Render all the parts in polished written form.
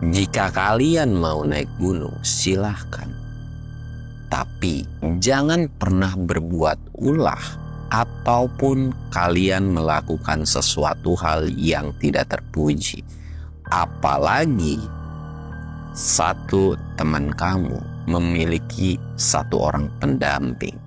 Jika kalian mau naik gunung, silahkan. Tapi jangan pernah berbuat ulah ataupun kalian melakukan sesuatu hal yang tidak terpuji. Apalagi satu teman kamu memiliki satu orang pendamping.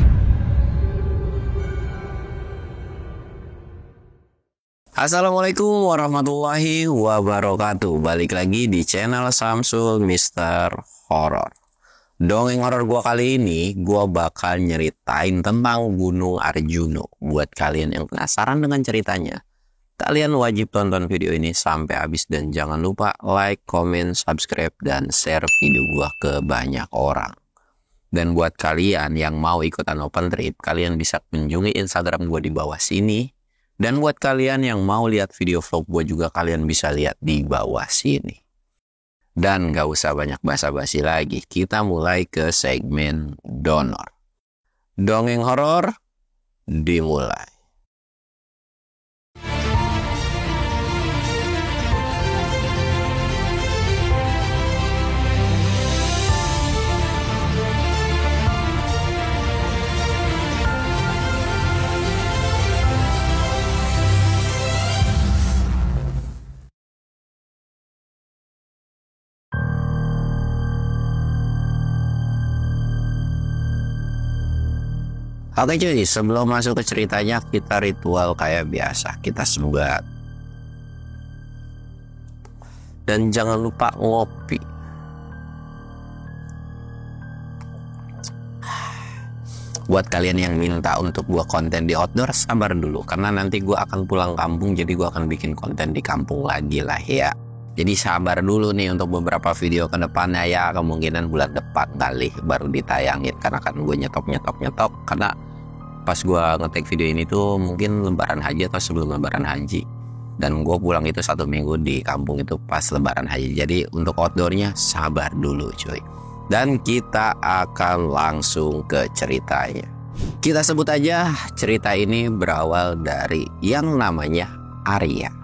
Assalamualaikum warahmatullahi wabarakatuh. Balik lagi di channel Samsul Mister Horror. Dongeng horor gua kali ini, gua bakal nyeritain tentang Gunung Arjuno. Buat kalian yang penasaran dengan ceritanya, kalian wajib tonton video ini sampai habis dan jangan lupa like, comment, subscribe, dan share video gua ke banyak orang. Dan buat kalian yang mau ikutan open trip, kalian bisa kunjungi Instagram gua di bawah sini. Dan buat kalian yang mau lihat video vlog gue juga, kalian bisa lihat di bawah sini. Dan gak usah banyak basa-basi lagi, kita mulai ke segmen donor. Dongeng horor dimulai. Oke cuy, sebelum masuk ke ceritanya, kita ritual kayak biasa. Kita sembat. Dan jangan lupa ngopi. Buat kalian yang minta untuk gua konten di outdoor, sabar dulu. Karena nanti gua akan pulang kampung, jadi gua akan bikin konten di kampung lagi lah ya. Jadi sabar dulu nih untuk beberapa video ke depannya ya. Kemungkinan bulan depan kali baru ditayangin. Karena kan gue nyetop. Karena pas gue ngetek video ini tuh mungkin lebaran haji atau sebelum lebaran haji. Dan gue pulang itu 1 minggu di kampung itu pas lebaran haji. Jadi untuk outdoornya sabar dulu cuy. Dan kita akan langsung ke ceritanya. Kita sebut aja cerita ini berawal dari yang namanya Arya.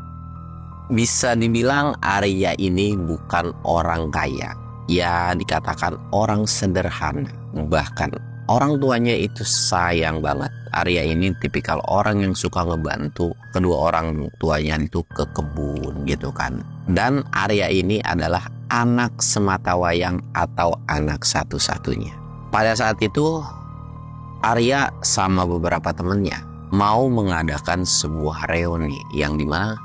Bisa dibilang Arya ini bukan orang kaya. Ya dikatakan orang sederhana. Bahkan orang tuanya itu sayang banget. Arya ini tipikal orang yang suka ngebantu kedua orang tuanya itu ke kebun gitu kan. Dan Arya ini adalah anak sematawayang atau anak satu-satunya. Pada saat itu Arya sama beberapa temennya mau mengadakan sebuah reuni yang dimana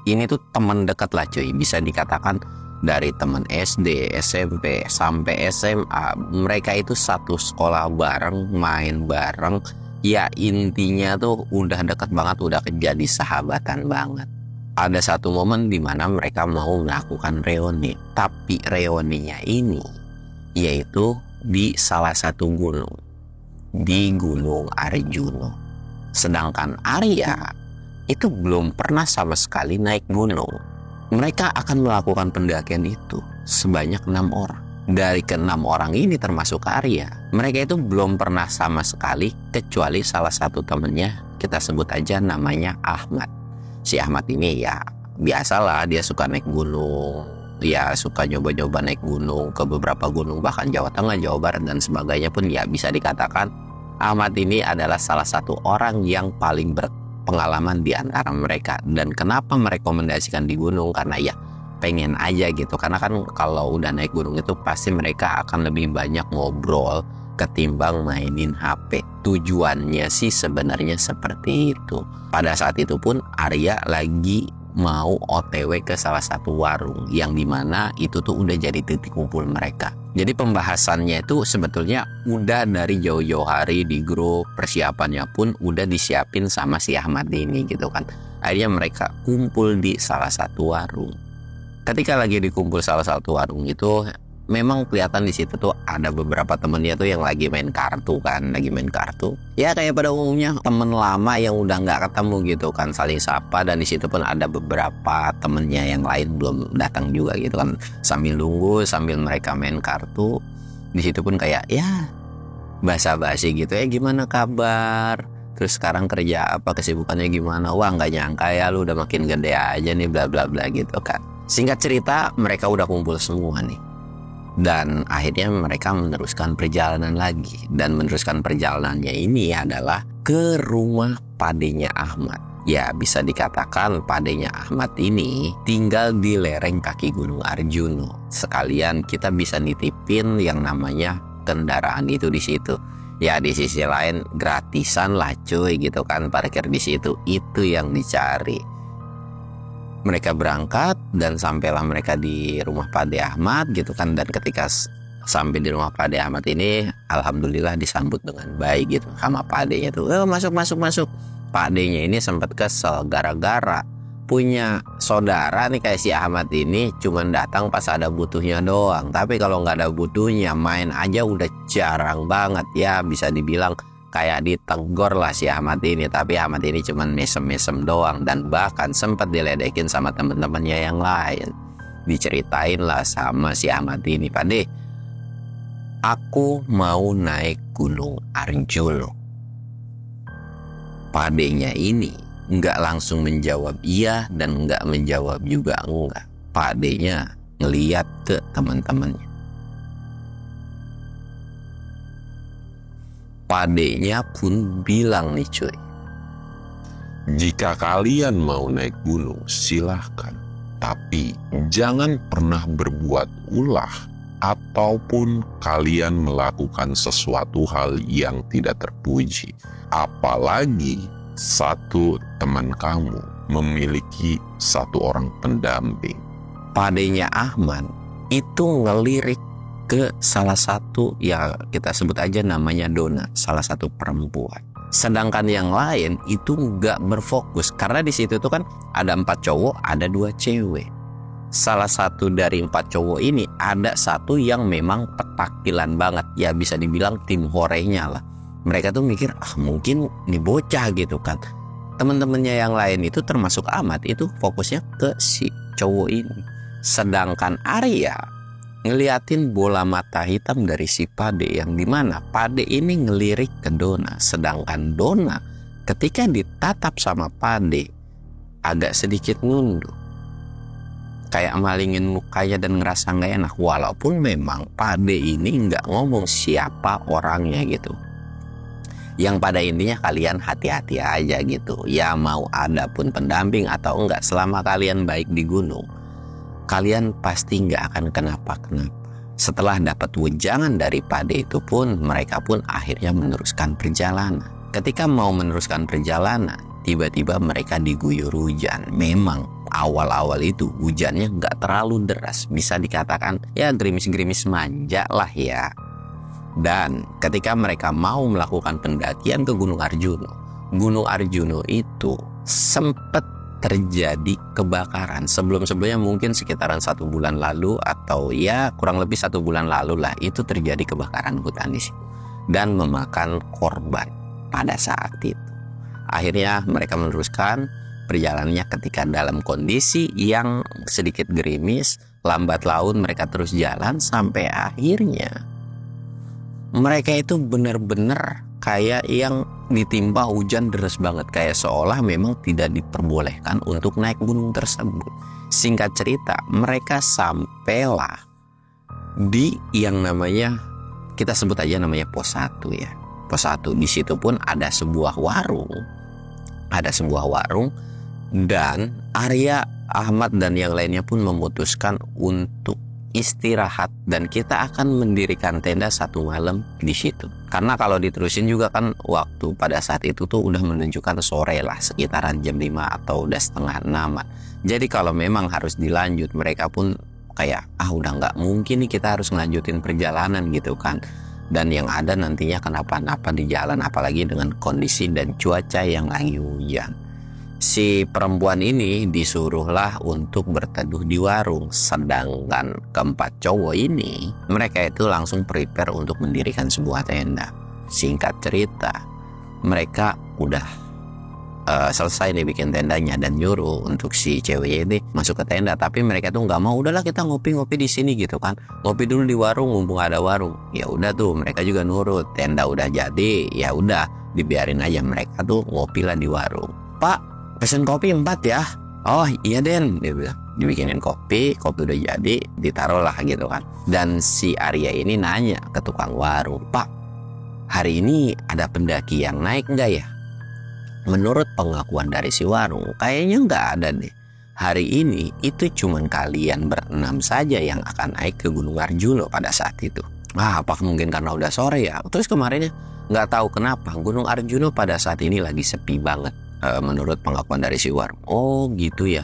ini tuh teman dekat lah cuy, bisa dikatakan dari teman SD, SMP, sampai SMA. Mereka itu satu sekolah bareng, main bareng. Ya intinya tuh udah deket banget, udah jadi sahabatan banget. Ada satu momen dimana mereka mau melakukan reuni. Tapi reuninya ini yaitu di salah satu gunung, di Gunung Arjuno. Sedangkan Arya itu belum pernah sama sekali naik gunung. Mereka akan melakukan pendakian itu sebanyak 6 orang. Dari ke-6 orang ini termasuk Arya, mereka itu belum pernah sama sekali kecuali salah satu temennya, kita sebut aja namanya Ahmad. Si Ahmad ini ya biasalah, dia suka naik gunung. Dia suka nyoba-nyoba naik gunung ke beberapa gunung, bahkan Jawa Tengah, Jawa Barat dan sebagainya pun ya bisa dikatakan Ahmad ini adalah salah satu orang yang paling pengalaman di antara mereka. Dan kenapa merekomendasikan di gunung? Karena ya pengen aja gitu. Karena kan kalau udah naik gunung itu pasti mereka akan lebih banyak ngobrol ketimbang mainin HP. Tujuannya sih sebenarnya seperti itu. Pada saat itu pun Arya lagi mau OTW ke salah satu warung yang dimana itu tuh udah jadi titik kumpul mereka. Jadi pembahasannya itu sebetulnya udah dari jauh-jauh hari di grup, persiapannya pun udah disiapin sama si Ahmad ini gitu kan. Akhirnya mereka kumpul di salah satu warung. Ketika lagi dikumpul salah satu warung itu, memang kelihatan di situ tuh ada beberapa temennya tuh yang lagi main kartu kan, lagi main kartu. Ya kayak pada umumnya temen lama yang udah nggak ketemu gitu kan, saling sapa. Dan di situ pun ada beberapa temennya yang lain belum datang juga gitu kan, sambil nunggu sambil mereka main kartu. Di situ pun kayak ya basa-basi gitu ya, gimana kabar? Terus sekarang kerja apa, kesibukannya gimana? Wah nggak nyangka ya lu udah makin gede aja nih, bla bla bla gitu kan. Singkat cerita, mereka udah kumpul semua nih. Dan akhirnya mereka meneruskan perjalanan lagi. Dan meneruskan perjalanannya ini adalah ke rumah padenya Ahmad. Ya, bisa dikatakan padenya Ahmad ini tinggal di lereng kaki Gunung Arjuno. Sekalian kita bisa nitipin yang namanya kendaraan itu di situ. Ya, di sisi lain gratisan lah cuy gitu kan, parkir di situ. Itu yang dicari. Mereka berangkat dan sampailah mereka di rumah Pade Ahmad gitu kan. Dan ketika sampai di rumah Pade Ahmad ini, alhamdulillah disambut dengan baik gitu sama Padenya tuh. Masuk. Padenya ini sempat kesel gara-gara punya saudara nih kayak si Ahmad ini cuman datang pas ada butuhnya doang. Tapi kalau nggak ada butuhnya, main aja udah jarang banget. Ya bisa dibilang kayak ditegur lah si Ahmad ini. Tapi Ahmad ini cuman mesem-mesem doang. Dan bahkan sempat diledekin sama temen-temennya yang lain. Diceritain lah sama si Ahmad ini, Pade, aku mau naik Gunung Arjuno. Padenya ini nggak langsung menjawab iya dan nggak menjawab juga enggak. Padenya ngeliat ke teman-temannya. Padenya pun bilang nih cuy, jika kalian mau naik gunung silahkan, tapi jangan pernah berbuat ulah ataupun kalian melakukan sesuatu hal yang tidak terpuji. Apalagi satu teman kamu memiliki satu orang pendamping. Padenya Ahmad itu ngelirik ke salah satu, ya kita sebut aja namanya Dona, salah satu perempuan. Sedangkan yang lain itu nggak berfokus karena di situ tuh kan ada 4 cowok, ada 2 cewek. Salah satu dari 4 cowok ini ada satu yang memang petakilan banget, ya bisa dibilang tim horenya lah. Mereka tuh mikir mungkin nih bocah gitu kan. Temen-temennya yang lain itu termasuk Ahmad itu fokusnya ke si cowok ini. Sedangkan Arya ngeliatin bola mata hitam dari si Pade, yang dimana Pade ini ngelirik ke Dona. Sedangkan Dona ketika ditatap sama Pade agak sedikit nunduk, kayak malingin mukanya dan ngerasa gak enak. Walaupun memang Pade ini gak ngomong siapa orangnya gitu. Yang pada intinya kalian hati-hati aja gitu. Ya mau ada pun pendamping atau enggak, selama kalian baik di gunung, kalian pasti nggak akan kenapa-kenapa. Setelah dapat wejangan dari Pade itu pun, mereka pun akhirnya meneruskan perjalanan. Ketika mau meneruskan perjalanan, tiba-tiba mereka diguyur hujan. Memang awal-awal itu hujannya nggak terlalu deras, bisa dikatakan ya gerimis-gerimis manja lah ya. Dan ketika mereka mau melakukan pendakian ke Gunung Arjuno itu sempat terjadi kebakaran. Sebelumnya mungkin sekitaran 1 bulan lalu atau ya kurang lebih 1 bulan lalu lah, itu terjadi kebakaran hutan di situ dan memakan korban pada saat itu. Akhirnya mereka meneruskan perjalanannya ketika dalam kondisi yang sedikit gerimis, lambat laun mereka terus jalan sampai akhirnya mereka itu benar-benar kayak yang ditimpa hujan deras banget, kayak seolah memang tidak diperbolehkan untuk naik gunung tersebut. Singkat cerita, mereka sampailah di yang namanya, kita sebut aja namanya pos 1 ya. Pos 1 di situ pun ada sebuah warung. Dan Arya, Ahmad dan yang lainnya pun memutuskan untuk istirahat, dan kita akan mendirikan tenda 1 malam di situ. Karena kalau diterusin juga kan waktu pada saat itu tuh udah menunjukkan sore lah, sekitaran jam 5 atau udah setengah 6. Jadi kalau memang harus dilanjut, mereka pun kayak udah nggak mungkin nih kita harus ngelanjutin perjalanan gitu kan. Dan yang ada nantinya kenapa-napa di jalan, apalagi dengan kondisi dan cuaca yang lagi hujan. Si perempuan ini disuruhlah untuk berteduh di warung. Sedangkan keempat cowok ini, mereka itu langsung prepare untuk mendirikan sebuah tenda. Singkat cerita, mereka udah selesai nih bikin tendanya dan nyuruh untuk si cewek ini masuk ke tenda. Tapi mereka tuh nggak mau, udahlah kita ngopi-ngopi di sini gitu kan. Ngopi dulu di warung, mumpung ada warung. Ya udah tuh, mereka juga nurut. Tenda udah jadi, ya udah dibiarin aja, mereka tuh ngopi lah di warung. Pak, pesen kopi 4 ya. Oh iya Den, dia bilang. Dibikinin kopi udah jadi, ditaruh lah gitu kan. Dan si Arya ini nanya ke tukang warung, Pak, hari ini ada pendaki yang naik nggak ya? Menurut pengakuan dari si warung, kayaknya nggak ada deh. Hari ini itu cuman kalian berenam saja yang akan naik ke Gunung Arjuna pada saat itu. Apa mungkin karena udah sore ya? Terus kemarinnya nggak tahu kenapa Gunung Arjuna pada saat ini lagi sepi banget. Menurut pengakuan dari si warung. Oh gitu ya.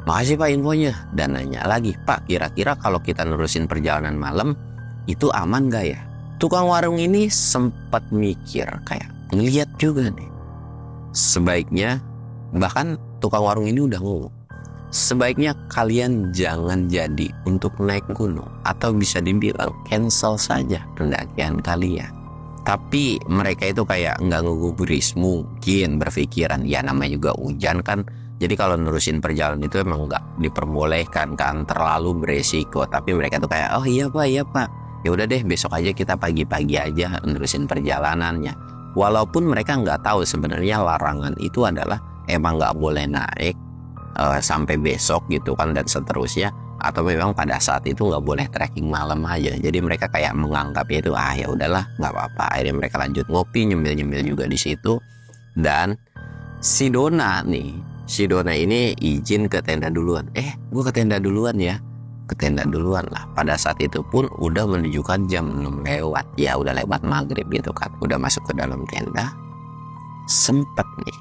Makasih Pak infonya. Dan nanya lagi, Pak kira-kira kalau kita nerusin perjalanan malam itu aman gak ya? Tukang warung ini sempat mikir, kayak ngeliat juga nih. Sebaiknya, bahkan tukang warung ini udah ngomong, sebaiknya kalian jangan jadi untuk naik gunung, atau bisa dibilang cancel saja pendakian kalian. Tapi mereka itu kayak nggak ngegubris, mungkin berpikiran ya namanya juga hujan kan. Jadi kalau nerusin perjalanan itu emang nggak diperbolehkan kan, terlalu beresiko. Tapi mereka tuh kayak, oh iya pak, ya udah deh besok aja kita pagi-pagi aja nerusin perjalanannya. Walaupun mereka nggak tahu sebenarnya larangan itu adalah emang nggak boleh naik sampai besok gitu kan dan seterusnya, atau memang pada saat itu nggak boleh trekking malam aja. Jadi mereka kayak menganggap itu ya udahlah nggak apa-apa. Akhirnya mereka lanjut ngopi, nyemil juga di situ. Dan si Dona ini izin ke tenda duluan. Gue ke tenda duluan ya. Ke tenda duluan lah. Pada saat itu pun udah menunjukkan jam 6 lewat. Ya udah lewat maghrib gitu kan. Udah masuk ke dalam tenda. Sempet nih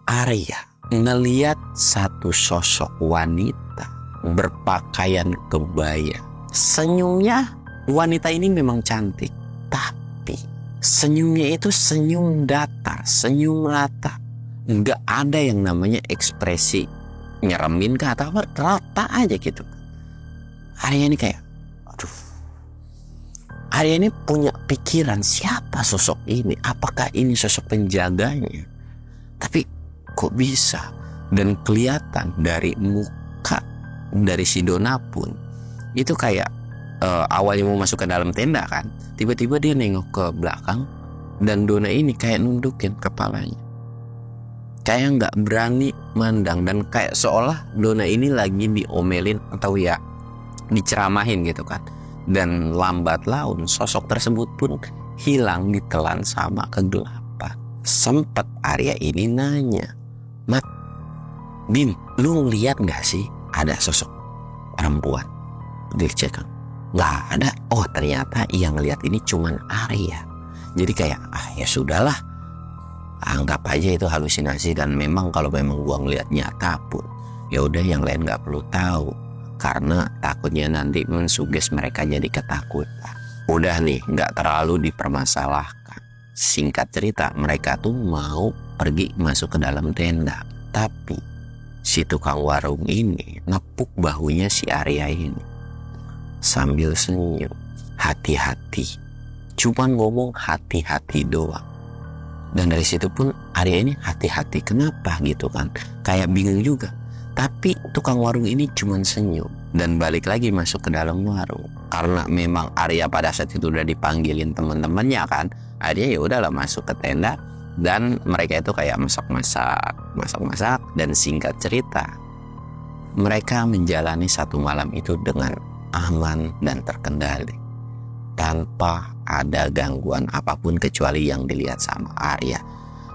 Arya ngeliat satu sosok wanita berpakaian kebaya. Senyumnya wanita ini memang cantik. Tapi senyumnya itu senyum datar, senyum rata. Nggak ada yang namanya ekspresi nyeremin ke atau apa, rata aja gitu. Arya ini kayak, aduh. Arya ini punya pikiran siapa sosok ini? Apakah ini sosok penjaganya? Tapi kok bisa? Dan kelihatan dari muka dari si Dona pun itu kayak awalnya mau masuk ke dalam tenda kan, tiba-tiba dia nengok ke belakang dan Dona ini kayak nundukin kepalanya. Kayak nggak berani mandang dan kayak seolah Dona ini lagi diomelin atau ya diceramahin gitu kan. Dan lambat laun sosok tersebut pun hilang ditelan sama kegelapan. Sempet Arya ini nanya, Mat, Bim, lu ngeliat nggak sih ada sosok perempuan? Dicek kan, nggak ada. Oh ternyata yang ngeliat ini cuman Arya. Jadi kayak ya sudahlah, anggap aja itu halusinasi. Dan memang kalau memang gua ngeliat nyata pun ya udah yang lain nggak perlu tahu, karena takutnya nanti mensuges mereka jadi ketakutan. Udah nih nggak terlalu dipermasalahkan. Singkat cerita, mereka tuh mau pergi masuk ke dalam tenda, tapi si tukang warung ini nepuk bahunya si Arya ini sambil senyum, hati-hati. Cuman ngomong hati-hati doang. Dan dari situ pun Arya ini hati-hati, kenapa gitu kan, kayak bingung juga. Tapi tukang warung ini cuman senyum dan balik lagi masuk ke dalam warung. Karena memang Arya pada saat itu udah dipanggilin teman-temannya kan, Arya ya udahlah masuk ke tenda dan mereka itu kayak masak-masak. Dan singkat cerita, mereka menjalani satu malam itu dengan aman dan terkendali, tanpa ada gangguan apapun kecuali yang dilihat sama Arya.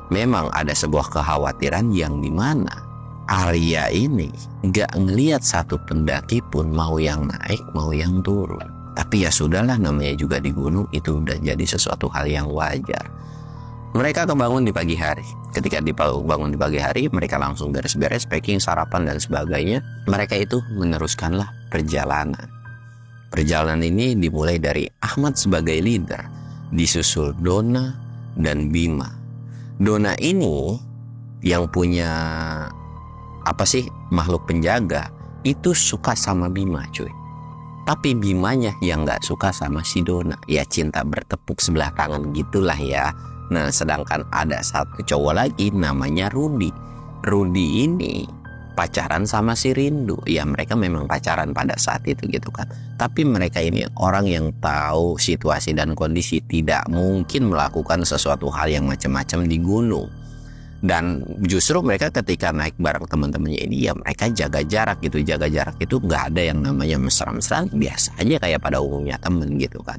Memang ada sebuah kekhawatiran yang dimana Arya ini gak ngelihat satu pendaki pun, mau yang naik mau yang turun. Tapi ya sudahlah, namanya juga di gunung, itu udah jadi sesuatu hal yang wajar. Mereka kebangun di pagi hari. Ketika dibangun di pagi hari, mereka langsung beres-beres, packing, sarapan dan sebagainya. Mereka itu meneruskanlah perjalanan. Perjalanan ini dimulai dari Ahmad sebagai leader, disusul Dona dan Bima. Dona ini yang punya makhluk penjaga itu suka sama Bima cuy. Tapi Bimanya yang gak suka sama si Dona. Ya cinta bertepuk sebelah tangan gitulah ya. Nah sedangkan ada satu cowok lagi namanya Rudy. Rudy ini pacaran sama si Rindu. Ya mereka memang pacaran pada saat itu gitu kan. Tapi mereka ini orang yang tahu situasi dan kondisi, tidak mungkin melakukan sesuatu hal yang macam-macam di gunung. Dan justru mereka ketika naik bareng teman-temannya ini ya mereka jaga jarak gitu. Jaga jarak itu nggak ada yang namanya mesra-mesraan, biasa aja kayak pada umumnya temen gitu kan.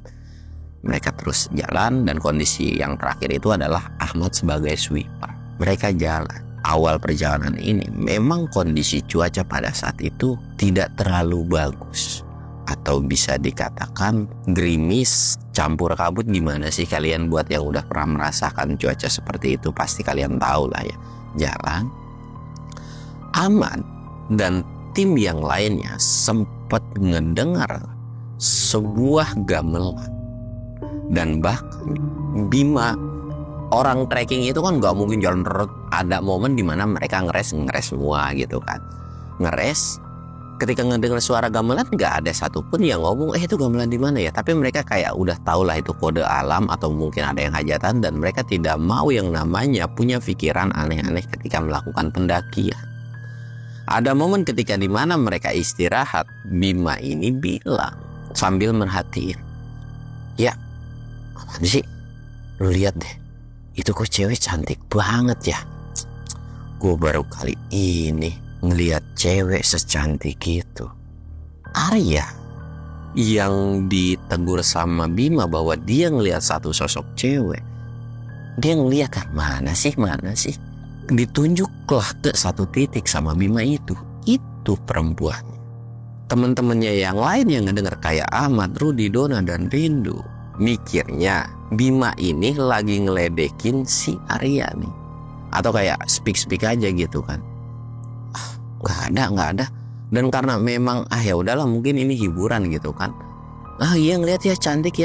Mereka terus jalan dan kondisi yang terakhir itu adalah Ahmad sebagai sweeper. Mereka jalan. Awal perjalanan ini memang kondisi cuaca pada saat itu tidak terlalu bagus. Atau bisa dikatakan gerimis campur kabut. Gimana sih kalian buat yang udah pernah merasakan cuaca seperti itu, pasti kalian tahu lah ya. Jalan, Ahmad dan tim yang lainnya sempat ngedengar sebuah gamelan. Dan bahkan Bima, orang trekking itu kan nggak mungkin jalan terus. Ada momen dimana mereka ngeres semua gitu kan. Ngeres. Ketika ngedengar suara gamelan nggak ada satupun yang ngomong itu gamelan di mana ya. Tapi mereka kayak udah tau lah itu kode alam atau mungkin ada yang hajatan, dan mereka tidak mau yang namanya punya pikiran aneh-aneh ketika melakukan pendakian. Ada momen ketika dimana mereka istirahat, Bima ini bilang sambil merhatiin, ya apa sih, lu lihat deh, itu kok cewek cantik banget ya. Gue baru kali ini ngelihat cewek secantik itu. Arya yang ditegur sama Bima bahwa dia ngelihat satu sosok cewek. Dia ngelihat kan, mana sih. Ditunjuklah ke satu titik sama Bima itu perempuan. Teman-temannya yang lain yang ngedengar kayak Ahmad, Rudi, Dona, dan Rindu mikirnya Bima ini lagi ngeledekin si Arya nih. Atau kayak speak aja gitu kan. Nggak ada. Dan karena memang ya udahlah mungkin ini hiburan gitu kan. Iya ngeliat ya cantik.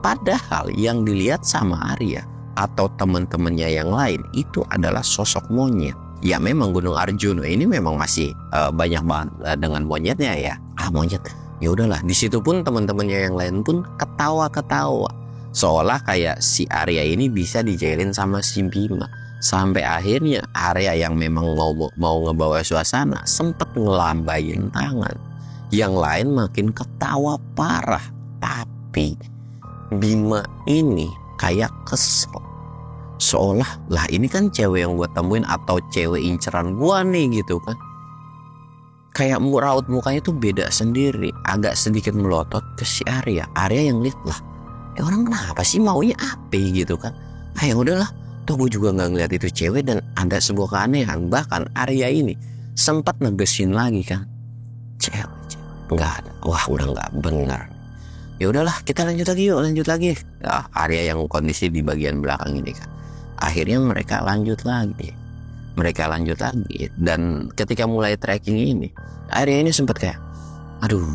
Padahal yang dilihat sama Arya atau teman-temannya yang lain itu adalah sosok monyet. Ya memang Gunung Arjuna ini memang masih banyak banget dengan monyetnya ya. Monyet. Ya udahlah, di situ pun teman-temannya yang lain pun ketawa. Seolah kayak si Arya ini bisa dijailin sama si Bima. Sampai akhirnya Arya yang memang mau ngebawa suasana sempat ngelambain tangan. Yang lain makin ketawa parah. Tapi Bima ini kayak kesel. Seolah lah ini kan cewek yang gue temuin atau cewek inceran gue nih gitu kan. Kayak raut mukanya tuh beda sendiri. Agak sedikit melotot ke si Arya. Arya yang lihat lah, orang kenapa sih, maunya apa gitu kan. Ya udahlah, tuh gue juga gak ngeliat itu cewek. Dan ada sebuah keanehan, bahkan Arya ini sempat negesin lagi kan, cewek nggak ada. Wah udah nggak benar. Ya udahlah kita lanjut lagi. Arya yang kondisi di bagian belakang ini kan. Akhirnya mereka lanjut lagi. Dan ketika mulai trekking ini, Arya ini sempat kayak, aduh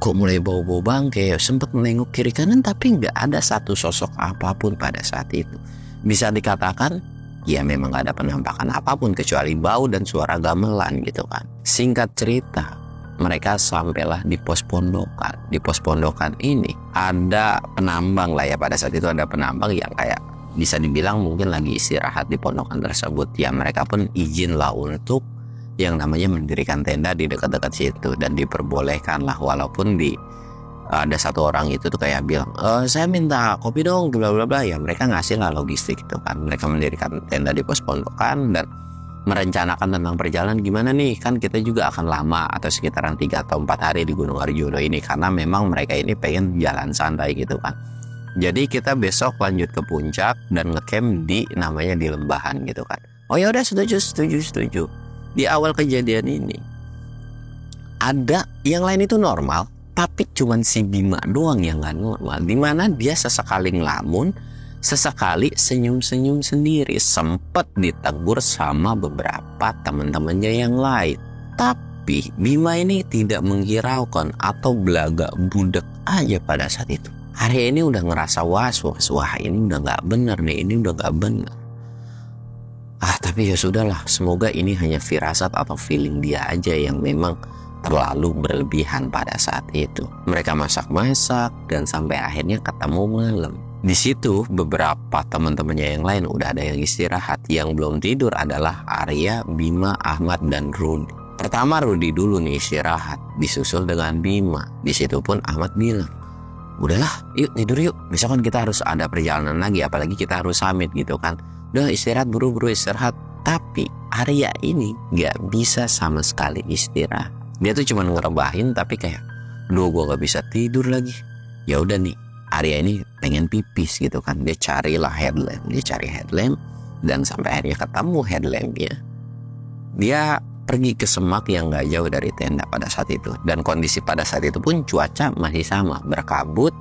kok mulai bau-bau bangke. Sempat menengok kiri kanan tapi nggak ada satu sosok apapun pada saat itu. Bisa dikatakan ya memang gak ada penampakan apapun kecuali bau dan suara gamelan gitu kan. Singkat cerita, mereka sampailah di pos pondokan. Di pos pondokan ini ada penambang lah ya, pada saat itu ada penambang yang kayak bisa dibilang mungkin lagi istirahat di pondokan tersebut. Ya mereka pun izin lah untuk yang namanya mendirikan tenda di dekat-dekat situ. Dan diperbolehkan lah, walaupun ada satu orang itu tuh kayak bilang, saya minta kopi dong, bla bla bla. Ya mereka ngasih lah logistik itu kan. Mereka mendirikan tenda di pos pondokan dan merencanakan tentang perjalanan gimana nih, kan kita juga akan lama atau sekitaran 3 atau 4 hari di Gunung Arjuna ini, karena memang mereka ini pengen jalan santai gitu kan. Jadi kita besok lanjut ke puncak dan ngecamp di namanya di Lembahan gitu kan. Oh ya udah, setuju. Di awal kejadian ini ada yang lain itu normal, tapi cuman si Bima doang yang gak normal. Dimana dia sesekali ngelamun, sesekali senyum-senyum sendiri. Sempat ditegur sama beberapa teman-temannya yang lain. Tapi Bima ini tidak menghiraukan atau belaga budek aja pada saat itu. Hari ini udah ngerasa was-was, wah ini udah gak bener nih, ini udah gak bener. Tapi ya sudahlah, semoga ini hanya firasat atau feeling dia aja yang memang terlalu berlebihan pada saat itu. Mereka masak-masak dan sampai akhirnya ketemu malam. Di situ beberapa teman-temannya yang lain udah ada yang istirahat. Yang belum tidur adalah Arya, Bima, Ahmad, dan Rudi. Pertama Rudi dulu nih istirahat, disusul dengan Bima. Di situ pun Ahmad bilang, udahlah yuk tidur yuk, besok kan kita harus ada perjalanan lagi, apalagi kita harus summit gitu kan. Udah istirahat, buru-buru istirahat. Tapi Arya ini gak bisa sama sekali istirahat. Dia tuh cuma ngerebahin tapi kayak, duh gue gak bisa tidur lagi. Ya udah nih, Arya ini pengen pipis gitu kan. Dia cari headlamp dan sampai akhirnya ketemu headlampnya. Dia pergi ke semak yang gak jauh dari tenda pada saat itu. Dan kondisi pada saat itu pun cuaca masih sama, berkabut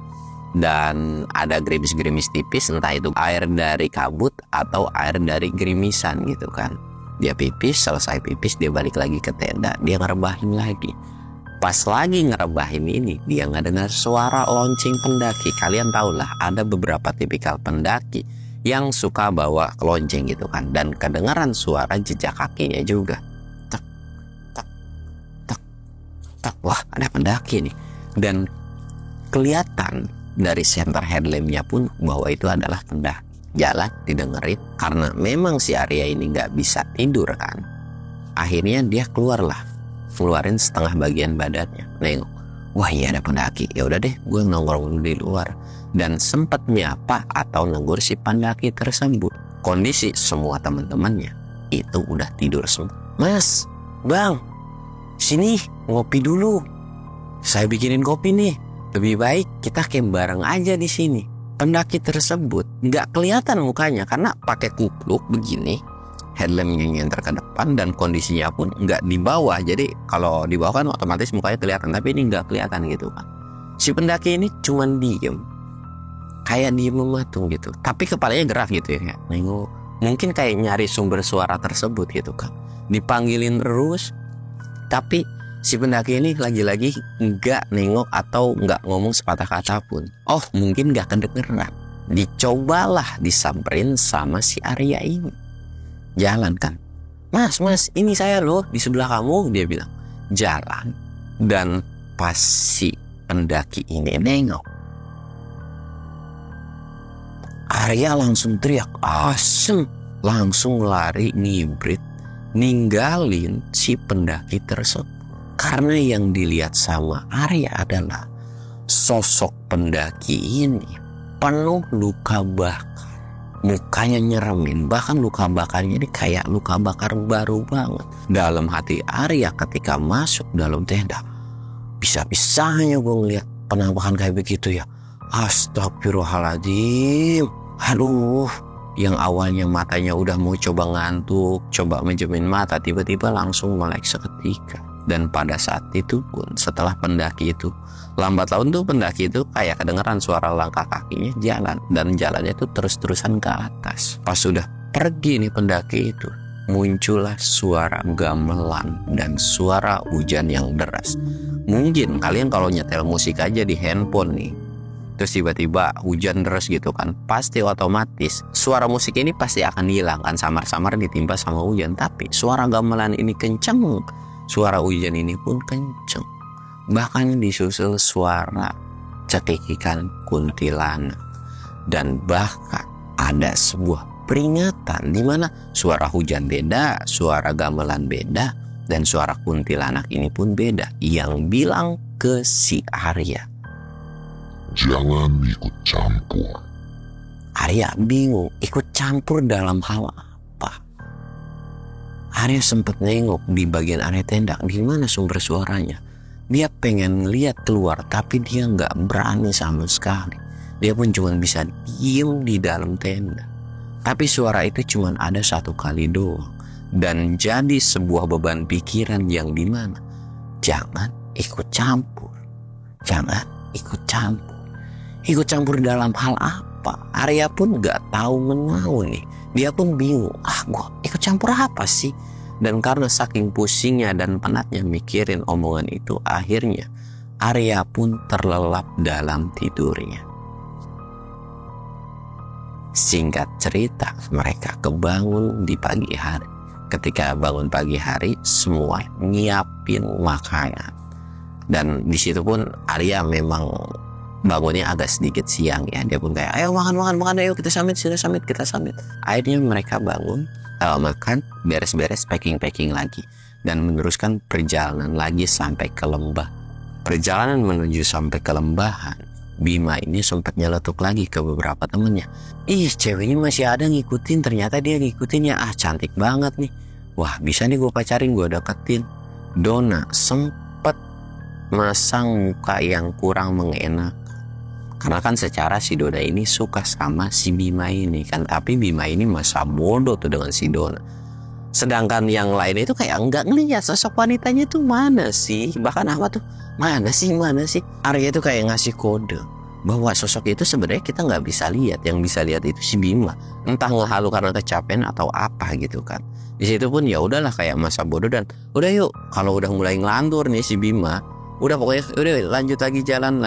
dan ada gerimis-gerimis tipis, entah itu air dari kabut atau air dari gerimisan gitu kan. Dia pipis, selesai pipis dia balik lagi ke tenda, dia ngerebahin lagi. Pas lagi ngerebahin ini, dia ngedengar suara lonceng pendaki. Kalian tahulah ada beberapa tipikal pendaki yang suka bawa lonceng gitu kan, dan kedengaran suara jejak kakinya juga. Wah, ada pendaki nih. Dan kelihatan dari center headlampnya pun bahwa itu adalah pendaki. Jalan didengerin, karena memang si Arya ini gak bisa tidur kan. Akhirnya dia keluarin setengah bagian badannya, nengok. Wah iya ada pendaki. Ya udah deh, gue nongkrong di luar dan sempat menyapa atau negur si pendaki tersebut. Kondisi semua teman-temannya itu udah tidur semua. Mas, bang, sini ngopi dulu. Saya bikinin kopi nih. Lebih baik kita camp bareng aja di sini. Pendaki tersebut nggak kelihatan mukanya karena pakai kupluk begini, headlampnya nyenter ke depan dan kondisinya pun nggak di bawah. Jadi kalau di bawah kan otomatis mukanya kelihatan, tapi ini nggak kelihatan gitu kan. Si pendaki ini cuman diem, kayak diem mematung gitu. Tapi kepalanya gerak gitu ya. Nengok, mungkin kayak nyari sumber suara tersebut gitu kan. Dipanggilin terus, tapi si pendaki ini lagi-lagi nggak nengok atau nggak ngomong sepatah kata pun. Oh, mungkin nggak kedengeran. Dicobalah disamperin sama si Arya ini. Jalan kan. Mas, ini saya loh di sebelah kamu, dia bilang. Jalan. Dan pas si pendaki ini nengok, Arya langsung teriak, asem. Langsung lari ngibrit, ninggalin si pendaki tersebut. Karena yang dilihat sama Arya adalah sosok pendaki ini penuh luka bakar. Mukanya nyeremin, bahkan luka bakarnya ini kayak luka bakar baru banget. Dalam hati Arya ketika masuk dalam tenda, bisa-bisanya gue ngeliat penampakan kayak begitu ya. Astagfirullahaladzim. Aduh, yang awalnya matanya udah mau coba ngantuk, coba menjemin mata, tiba-tiba langsung melek seketika. Dan pada saat itu pun setelah pendaki itu lambat laun tuh pendaki itu kayak kedengeran suara langkah kakinya jalan, dan jalannya itu terus-terusan ke atas. Pas sudah pergi nih pendaki itu, muncullah suara gamelan dan suara hujan yang deras. Mungkin kalian kalau nyetel musik aja di handphone nih, terus tiba-tiba hujan deras gitu kan, pasti otomatis suara musik ini pasti akan hilang kan, samar-samar ditimpa sama hujan. Tapi suara gamelan ini kenceng, suara hujan ini pun kenceng. Bahkan disusul suara cekikikan kuntilanak. Dan bahkan ada sebuah peringatan di mana suara hujan beda, suara gamelan beda, dan suara kuntilanak ini pun beda. Yang bilang ke si Arya, jangan ikut campur. Arya bingung, ikut campur dalam hal apa? Arya sempat nengok di bagian area tenda, di mana sumber suaranya. Dia pengen lihat keluar, tapi dia nggak berani sama sekali. Dia pun cuma bisa diem di dalam tenda. Tapi suara itu cuma ada satu kali doang, dan jadi sebuah beban pikiran yang dimana jangan ikut campur, jangan ikut campur. Ikut campur dalam hal apa? Arya pun nggak tahu menau nih. Dia pun bingung, gua ikut campur apa sih? Dan karena saking pusingnya dan penatnya mikirin omongan itu, akhirnya Arya pun terlelap dalam tidurnya. Singkat cerita, mereka kebangun di pagi hari. Ketika bangun pagi hari, semua nyiapin makanan. Dan di situ pun Arya memang bangunnya agak sedikit siang ya. Dia pun kayak, ayo makan, ayo kita summit. Akhirnya mereka bangun, makan, beres-beres, packing lagi, dan meneruskan perjalanan lagi sampai ke lembah. Perjalanan menuju sampai ke lembahan Bima ini sempat nyeletuk lagi ke beberapa temennya. Ih, cewek ini masih ada ngikutin, ternyata dia ngikutin ya. Ah, cantik banget nih. Wah, bisa nih gue pacarin, gue deketin. Dona sempat masang muka yang kurang mengenakan. Karena kan secara si Dona ini suka sama si Bima ini kan. Tapi Bima ini masa bodoh tuh dengan si Dona. Sedangkan yang lain itu kayak enggak ngelihat sosok wanitanya tuh mana sih. Bahkan Ahmad tuh mana sih. Arya tuh kayak ngasih kode bahwa sosok itu sebenarnya kita nggak bisa lihat. Yang bisa lihat itu si Bima. Entah ngehalu karena kecapean atau apa gitu kan. Di situ pun ya udahlah kayak masa bodoh dan udah yuk, kalau udah mulai ngelantur nih si Bima, udah pokoknya udah lanjut lagi jalan.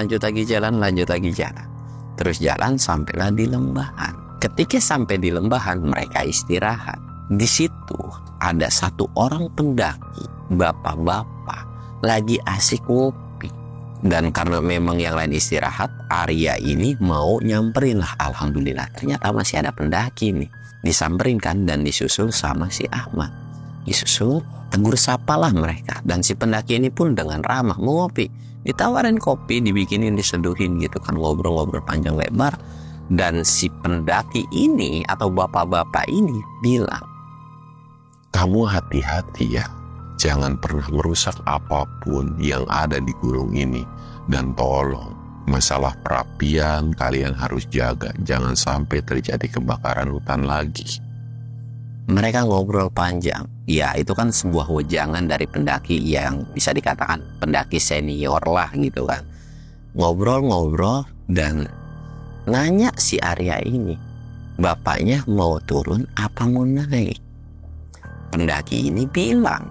Terus jalan sampailah di lembahan. Ketika sampai di lembahan mereka istirahat. Di situ ada satu orang pendaki, bapak-bapak lagi asik ngopi. Dan karena memang yang lain istirahat, Arya ini mau nyamperin lah. Alhamdulillah ternyata masih ada pendaki nih. Disamperin kan dan disusul sama si Ahmad. Disusul, tegur sapalah mereka. Dan si pendaki ini pun dengan ramah mau ngopi. Ditawarin kopi, dibikinin, diseduhin gitu kan, ngobrol-ngobrol panjang lebar. Dan si pendaki ini atau bapak-bapak ini bilang, Kamu hati-hati ya, jangan pernah merusak apapun yang ada di gunung ini. Dan tolong, masalah perapian kalian harus jaga, jangan sampai terjadi kebakaran hutan lagi. Mereka ngobrol panjang. Ya itu kan sebuah wejangan dari pendaki yang bisa dikatakan pendaki senior lah gitu kan. Ngobrol-ngobrol dan nanya si Arya ini, bapaknya mau turun apa mau naik? Pendaki ini bilang,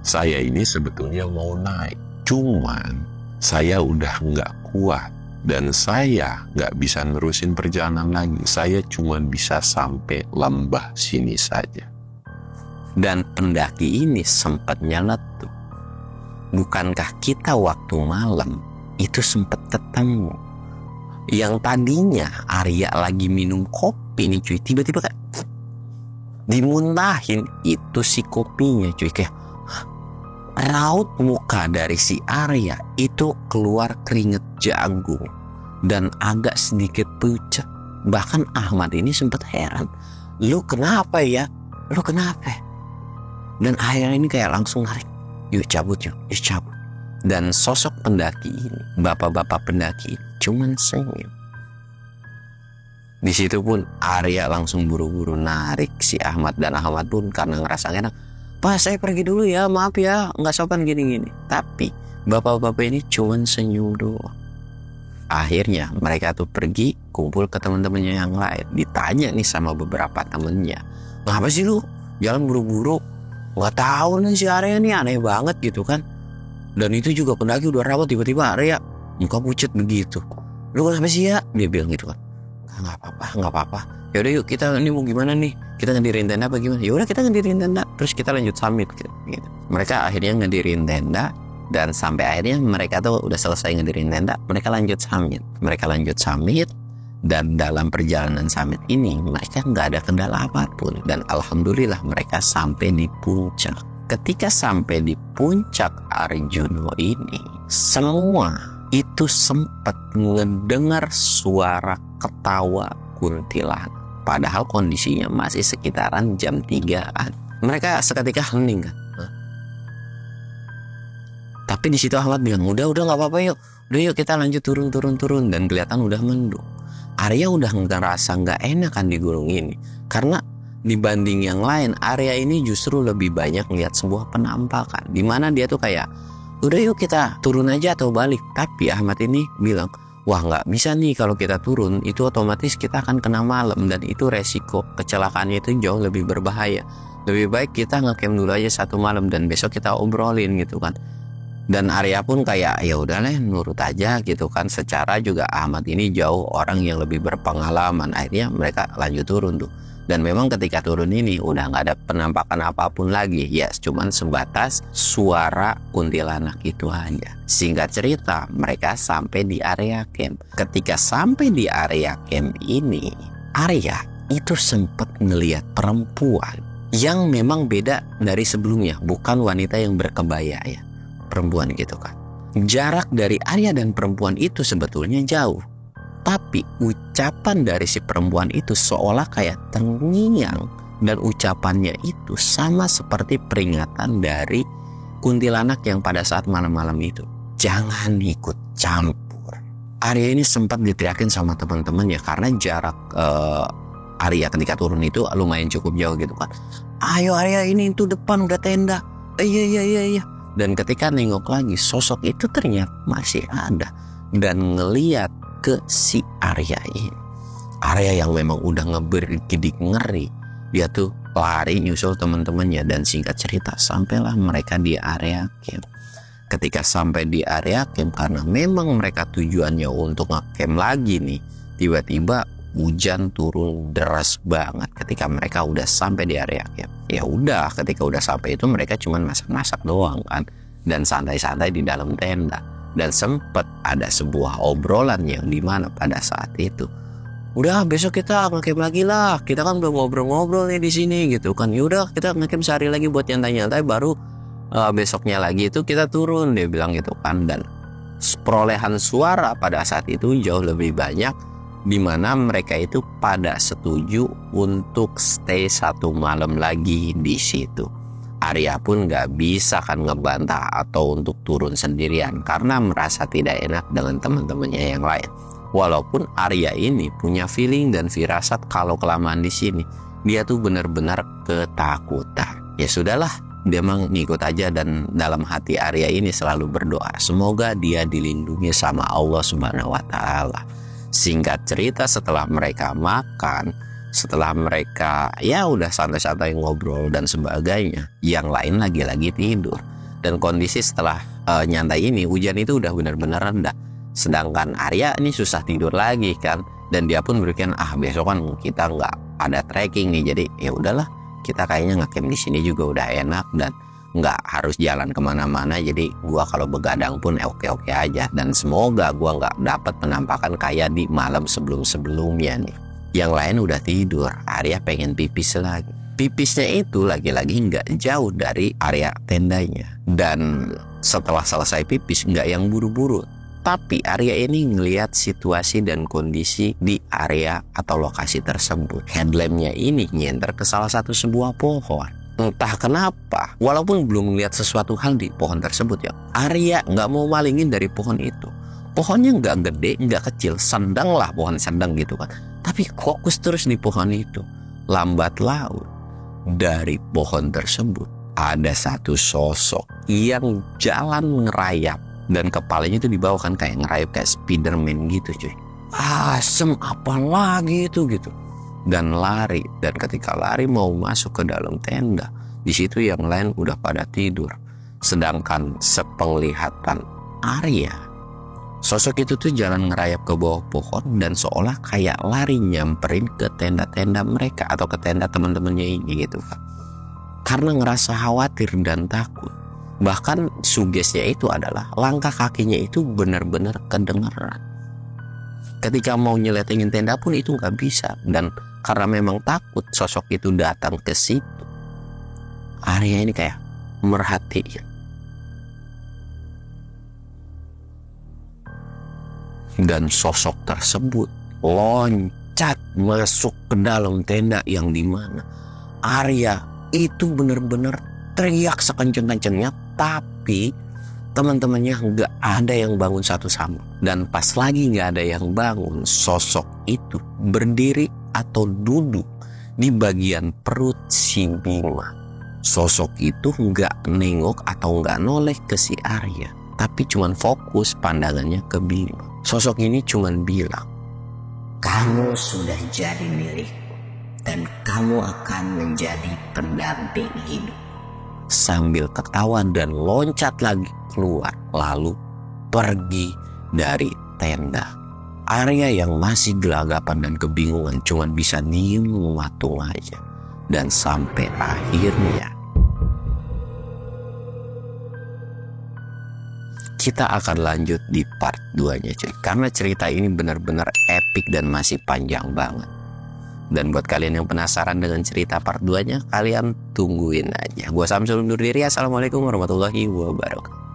Saya ini sebetulnya mau naik, cuman saya udah nggak kuat dan saya nggak bisa nerusin perjalanan lagi. Saya cuma bisa sampai lembah sini saja. Dan pendaki ini sempat nyeletuk, bukankah kita waktu malam itu sempat ketemu? Yang tadinya Arya lagi minum kopi nih cuy, tiba-tiba kayak dimuntahin itu si kopinya cuy. Kayak raut muka dari si Arya itu keluar keringet jagung dan agak sedikit pucat. Bahkan Ahmad ini sempat heran, lu kenapa ya? Lu kenapa? Dan akhirnya ini kayak langsung narik, yuk cabut. Dan sosok pendaki ini, bapak-bapak pendaki ini cuman senyum. Di situ pun Arya langsung buru-buru narik si Ahmad, dan Ahmad pun karena ngerasa enak, Pak saya pergi dulu ya, maaf ya nggak sopan gini-gini. Tapi bapak-bapak ini cuman senyum doang. Akhirnya mereka tuh pergi kumpul ke teman-temannya yang lain. Ditanya nih sama beberapa temennya, ngapa sih lu jalan buru-buru? Nggak tahu nih si Arya nih aneh banget gitu kan. Dan itu juga pendaki udah rawat, tiba-tiba Arya muka pucat begitu. Lu kenapa sih ya? Dia bilang gitu kan. Nggak apa-apa. Yaudah yuk kita ini mau gimana nih? Kita ngedirin tenda apa gimana? Yaudah kita ngedirin tenda. Terus kita lanjut summit gitu. Mereka akhirnya ngedirin tenda. Dan sampai akhirnya mereka tuh udah selesai ngedirin tenda, mereka lanjut summit. Dan dalam perjalanan summit ini mereka nggak ada kendala apapun. Dan alhamdulillah mereka sampai di puncak. Ketika sampai di puncak Arjuno ini, semua itu sempat mendengar suara ketawa kuntilanak. Padahal kondisinya masih sekitaran jam 3-an. Mereka seketika hening kan. Tapi di situ Ahmad bilang, udah nggak apa-apa yuk. Udah yuk kita lanjut turun. Dan kelihatan udah mendung. Arya udah ngerasa nggak enakan di gunung ini. Karena dibanding yang lain, Arya ini justru lebih banyak lihat sebuah penampakan. Dimana dia tuh kayak, udah yuk kita turun aja atau balik. Tapi Ahmad ini bilang, wah nggak bisa nih kalau kita turun. Itu otomatis kita akan kena malam. Dan itu resiko kecelakaannya itu jauh lebih berbahaya. Lebih baik kita ngecamp dulu aja 1 malam. Dan besok kita obrolin gitu kan. Dan Arya pun kayak ya udah lah nurut aja gitu kan. Secara juga Ahmad ini jauh orang yang lebih berpengalaman. Akhirnya mereka lanjut turun tuh. Dan memang ketika turun ini udah nggak ada penampakan apapun lagi. Ya cuman sebatas suara kuntilanak itu aja. Singkat cerita mereka sampai di area camp. Ketika sampai di area camp ini, Arya itu sempat ngelihat perempuan yang memang beda dari sebelumnya. Bukan wanita yang berkebaya ya, perempuan gitu kan. Jarak dari Arya dan perempuan itu sebetulnya jauh. Tapi ucapan dari si perempuan itu seolah kayak terngiang. Dan ucapannya itu sama seperti peringatan dari kuntilanak yang pada saat malam-malam itu. Jangan ikut campur. Arya ini sempat diteriakin sama teman-temannya karena jarak Arya ketika turun itu lumayan cukup jauh gitu kan. Ayo Arya, ini itu depan udah tenda. Iya. Dan ketika nengok lagi, sosok itu ternyata masih ada. Dan ngeliat ke si Arya ini. Arya yang memang udah ngebergidik ngeri. Dia tuh lari nyusul teman-temannya. Dan singkat cerita, sampailah mereka di area camp. Ketika sampai di area camp, karena memang mereka tujuannya untuk nge-camp lagi nih, tiba-tiba hujan turun deras banget ketika mereka udah sampai di area camp. Ya udah, ketika udah sampai itu mereka cuma masak-masak doang kan, dan santai-santai di dalam tenda. Dan sempet ada sebuah obrolan yang dimana pada saat itu, udah besok kita nge-camp lagi lah, kita kan udah ngobrol-ngobrol nih di sini gitu kan. Yaudah kita nge-camp sehari lagi buat nyantai-nyantai, baru besoknya lagi itu kita turun, dia bilang gitu kan. Dan perolehan suara pada saat itu jauh lebih banyak, dimana mereka itu pada setuju untuk stay 1 malam lagi di situ. Arya pun gak bisa kan ngebantah atau untuk turun sendirian karena merasa tidak enak dengan teman-temannya yang lain. Walaupun Arya ini punya feeling dan firasat kalau kelamaan di sini dia tuh benar-benar ketakutan. Ya sudahlah, dia emang ngikut aja. Dan dalam hati Arya ini selalu berdoa semoga dia dilindungi sama Allah Subhanahu wa Ta'ala. Singkat cerita, setelah mereka makan, setelah mereka ya udah santai-santai ngobrol dan sebagainya, yang lain lagi-lagi tidur. Dan kondisi setelah nyantai ini, hujan itu udah benar-benar rendah. Sedangkan Arya ini susah tidur lagi kan, dan dia pun berpikir besok kan kita nggak ada trekking nih, jadi ya udahlah, kita kayaknya nge-camp di sini juga udah enak dan nggak harus jalan kemana-mana. Jadi gua kalau begadang pun oke-oke aja, dan semoga gua nggak dapat penampakan kayak di malam sebelum-sebelumnya nih. Yang lain udah tidur, Arya pengen pipis lagi. Pipisnya itu lagi-lagi nggak jauh dari area tendanya. Dan setelah selesai pipis nggak yang buru-buru, tapi Arya ini ngelihat situasi dan kondisi di area atau lokasi tersebut. Headlampnya ini nyenter ke salah satu sebuah pohon. Entah kenapa, walaupun belum melihat sesuatu hal di pohon tersebut ya, Arya nggak mau malingin dari pohon itu. Pohonnya nggak gede, nggak kecil, sedang lah, pohon sedang gitu kan. Tapi fokus terus di pohon itu. Lambat laun, dari pohon tersebut ada satu sosok yang jalan ngerayap. Dan kepalanya itu dibawakan kayak ngerayap kayak Spiderman gitu cuy. Asem apa lagi itu gitu. Dan lari, dan ketika lari mau masuk ke dalam tenda, di situ yang lain udah pada tidur. Sedangkan sepenglihatan Arya, sosok itu tuh jalan ngerayap ke bawah pohon dan seolah kayak lari nyamperin ke tenda-tenda mereka atau ke tenda teman-temannya ini gitu kan. Karena ngerasa khawatir dan takut. Bahkan sugesnya itu adalah langkah kakinya itu benar-benar kedengeran. Ketika mau nyeletengin tenda pun itu nggak bisa. Dan karena memang takut sosok itu datang ke situ, Arya ini kayak merhatiin. Dan sosok tersebut loncat masuk ke dalam tenda yang dimana Arya itu benar-benar teriak sekenceng-kencengnya, tapi teman-temannya nggak ada yang bangun satu sama. Dan pas lagi nggak ada yang bangun, sosok itu berdiri atau duduk di bagian perut si Bima. Sosok itu nggak nengok atau nggak noleh ke si Arya, tapi cuman fokus pandangannya ke Bima. Sosok ini cuman bilang, kamu sudah jadi milikku dan kamu akan menjadi pendamping hidup. Sambil ketawa dan loncat lagi keluar, lalu pergi dari tenda. Arya yang masih gelagapan dan kebingungan cuman bisa diem mematung aja. Dan sampai akhirnya kita akan lanjut di part 2-nya cuy. Karena cerita ini benar-benar epic dan masih panjang banget. Dan buat kalian yang penasaran dengan cerita part 2-nya, kalian tungguin aja. Gua Samsul undur diri. Assalamualaikum warahmatullahi wabarakatuh.